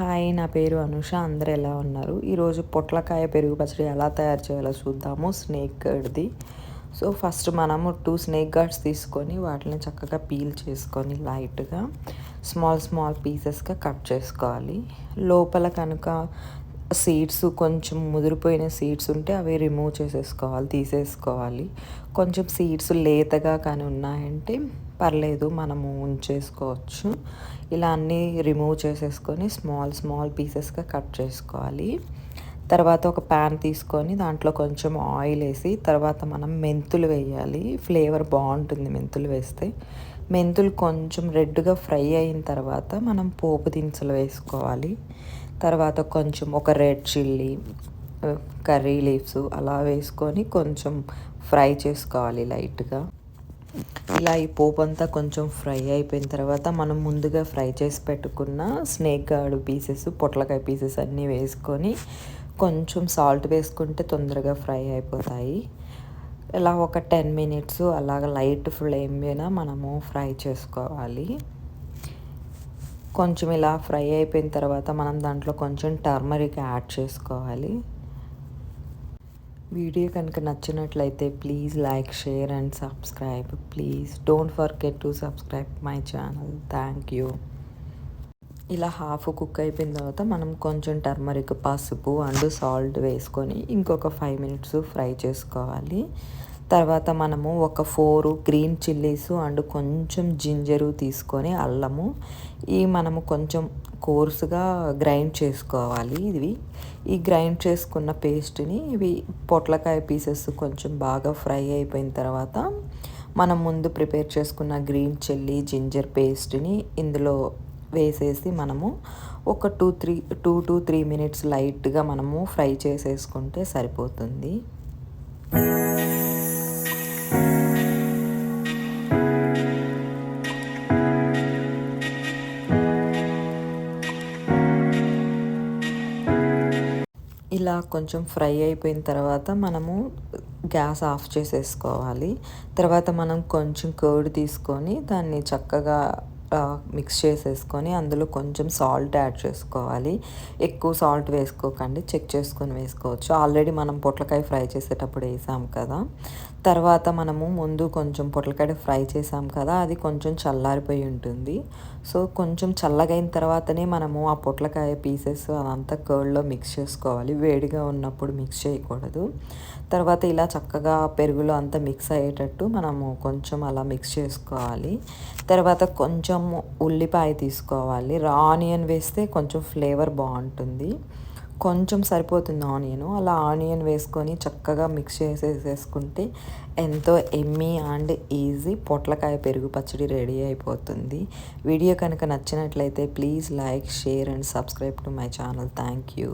Hi, నా పేరు అనుష. అందరూ ఎలా ఉన్నారు? ఈరోజు పొట్లకాయ పెరుగు పచ్చడి ఎలా తయారు చేయాలో చూద్దాము. స్నేక్ గడ్ది. సో ఫస్ట్ మనము 2 స్నేక్ గార్డ్స్ తీసుకొని వాటిని చక్కగా పీల్ చేసుకొని లైట్గా స్మాల్ పీసెస్గా కట్ చేసుకోవాలి. లోపల కనుక సీడ్స్ కొంచెం ముదిరిపోయిన సీడ్స్ ఉంటే అవి రిమూవ్ తీసేసుకోవాలి. కొంచెం సీడ్స్ లేతగా కానీ ఉన్నాయంటే పర్లేదు, మనము ఉంచేసుకోవచ్చు. ఇలా అన్నీ రిమూవ్ చేసేసుకొని స్మాల్ పీసెస్గా కట్ చేసుకోవాలి. తర్వాత ఒక ప్యాన్ తీసుకొని దాంట్లో కొంచెం ఆయిల్ వేసి తర్వాత మనం మెంతులు వేయాలి. ఫ్లేవర్ బాగుంటుంది మెంతులు వేస్తే. మెంతులు కొంచెం రెడ్గా ఫ్రై అయిన తర్వాత మనం పోపు దినుసులు వేసుకోవాలి. తర్వాత కొంచెం ఒక రెడ్ చిల్లీ, కర్రీ లీవ్స్ అలా వేసుకొని కొంచెం ఫ్రై చేసుకోవాలి లైట్గా. ఇలా ఈ పోపు అంతా కొంచెం ఫ్రై అయిపోయిన తర్వాత మనం ముందుగా ఫ్రై చేసి పెట్టుకున్న స్నేక్ గార్డ్ పీసెస్, పొట్లకాయ పీసెస్ అన్నీ వేసుకొని కొంచెం సాల్ట్ వేసుకుంటే తొందరగా ఫ్రై అయిపోతాయి. ఇలా ఒక 10 మినిట్స్ అలాగ లైట్ ఫ్లేమ్ మీద మనము ఫ్రై చేసుకోవాలి. కొంచెం ఇలా ఫ్రై అయిపోయిన తర్వాత మనం దాంట్లో కొంచెం టర్మరిక్ యాడ్ చేసుకోవాలి. వీడియో కనుక నచ్చినట్లయితే please like, share and subscribe. Please don't forget to subscribe my channel. Thank you. ఇలా హాఫ్ కుక్ అయిపోయిన తర్వాత మనం కొంచెం టర్మరిక్, పసుపు అండ్ సాల్ట్ వేసుకొని ఇంకొక 5 మినిట్స్ ఫ్రై చేసుకోవాలి. తర్వాత మనము ఒక 4 గ్రీన్ చిల్లీస్ అండ్ కొంచెం జింజరు తీసుకొని అల్లము మనము కొంచెం కోర్సుగా గ్రైండ్ చేసుకోవాలి. ఈ గ్రైండ్ చేసుకున్న పేస్ట్ని పొట్లకాయ పీసెస్ కొంచెం బాగా ఫ్రై అయిపోయిన తర్వాత మనం ముందు ప్రిపేర్ చేసుకున్న గ్రీన్ చిల్లీ, జింజర్ పేస్ట్ని ఇందులో వేసేసి మనము ఒక 2 to 3 మినిట్స్ లైట్గా మనము ఫ్రై చేసేసుకుంటే సరిపోతుంది. ఇలా కొంచెం ఫ్రై అయిపోయిన తర్వాత మనము గ్యాస్ ఆఫ్ చేసేసుకోవాలి. తర్వాత మనం కొంచెం కర్డ్ తీసుకొని దాన్ని చక్కగా మిక్స్ చేసేసుకొని అందులో కొంచెం సాల్ట్ యాడ్ చేసుకోవాలి. ఎక్కువ సాల్ట్ వేసుకోకండి, చెక్ చేసుకొని వేసుకోవచ్చు. ఆల్రెడీ మనం పొట్లకాయ ఫ్రై చేసేటప్పుడు వేసాం కదా. తర్వాత మనము ముందు కొంచెం పొట్లకాయ ఫ్రై చేసాం కదా, అది కొంచెం చల్లారిపోయి ఉంటుంది. సో కొంచెం చల్లగైన తర్వాతనే మనము ఆ పొట్లకాయ పీసెస్ అదంతా కర్డ్లో మిక్స్ చేసుకోవాలి. వేడిగా ఉన్నప్పుడు మిక్స్ చేయకూడదు. తర్వాత ఇలా చక్కగా పెరుగులో అంతా మిక్స్ అయ్యేటట్టు మనము కొంచెం అలా మిక్స్ చేసుకోవాలి. తర్వాత కొంచెం ఉల్లిపాయ తీసుకోవాలి. రా ఆనియన్ వేస్తే కొంచెం ఫ్లేవర్ బాగుంటుంది. కొంచెం సరిపోతుంది ఆనియన్. అలా ఆనియన్ వేసుకొని చక్కగా మిక్స్ చేసేసుకుంటే ఎంతో ఎమ్మీ అండ్ ఈజీ పొట్లకాయ పెరుగు పచ్చడి రెడీ అయిపోతుంది. వీడియో కనుక నచ్చినట్లయితే please like, share and subscribe to my channel. Thank you.